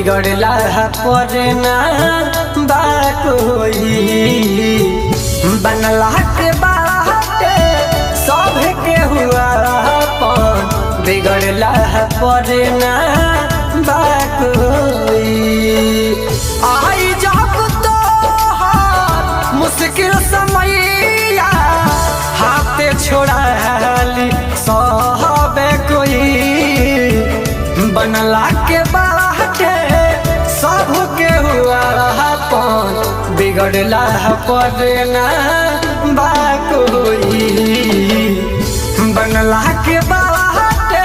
बिगड़ला पर ना बा कोई बनला के बाटे सब के हुआ अपन बिगड़ला पर ना बा कोई आई जब तो मुश्किल समैया हाथे छोड़ाली सहबे कोई बनला के बाटे सब के हुआ अपन बिगड़ला पर ना बा कोई बनला के बाटे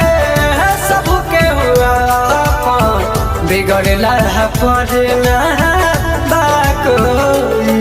सब के हुआ अपन बिगड़ला पर ना बा कोई।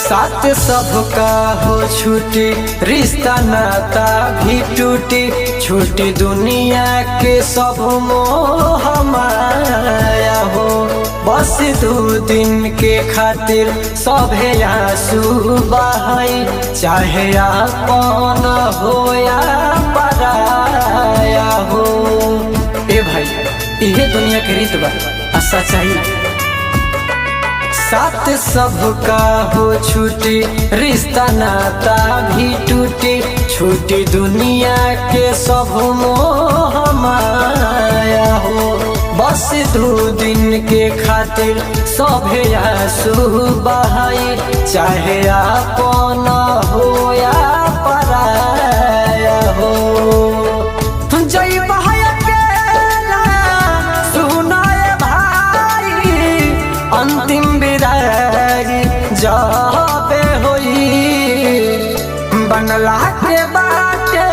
साथ सबका हो छूटी रिश्ता नाता भी टूटी छूटी दुनिया के सब मोह माया हो बस 2 दिन के खातिर सभे आंसू बहाई चाहे अपन हो या पराया हो। ए भाई इहे दुनिया के रीत बा आशा चाहिए साथ सबका हो छूटी रिश्ता नाता भी टूटी छूटी दुनिया के सब मोह माया हो बस 2 दिन के खातिर सभे आंसू बहाई चाहे अपन हो या पराया हो। जय अंतिम विदाई जाबे होई बनला के बाटे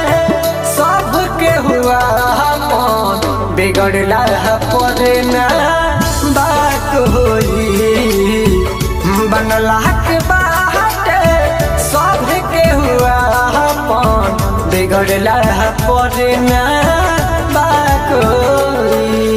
सब के हुआ अपन बिगड़ला पर ना बा कोई बनला के बाटे सब के हुआ अपन बिगड़ला पर ना बा कोई।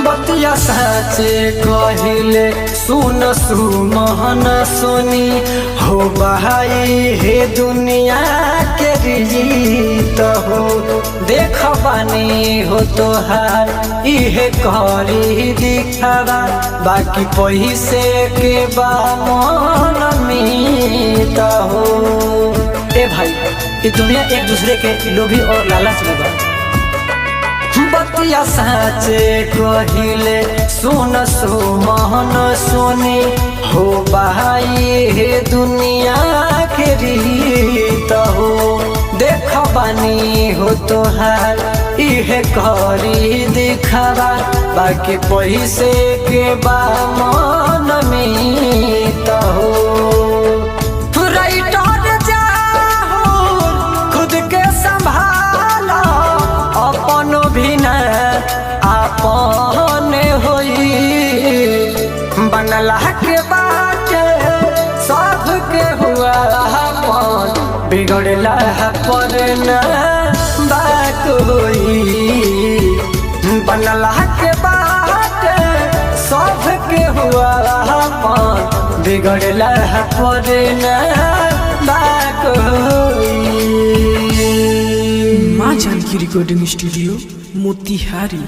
बतिया साचे कहिले सुन सुमहन सुनी हो बहाई हे दुनिया के रीत हो देख बानी हो तोहार इहे करी दिखावा बाकी पैसे के बा मन मीत हो। ए भाई ये दुनिया एक दूसरे के लोभी और लालच में बा बतिया साचे कहिले सुन सुमहन सुनी हो बहाई हे दुनिया के रीत हो देख बानी हो तोहार इहे करी दिखावा बाकी पैसे के बा मन मीत हो। खुद के संभाला अपन बिना आपन होई बनला के बाटे सब के हुआ अपन बिगड़ला पर ना बा कोई बनला के बाटे सब के हुआ अपन बिगड़ला पर ना बा कोई। माँ जानकी रिकॉर्डिंग स्टूडियो मोतिहारी।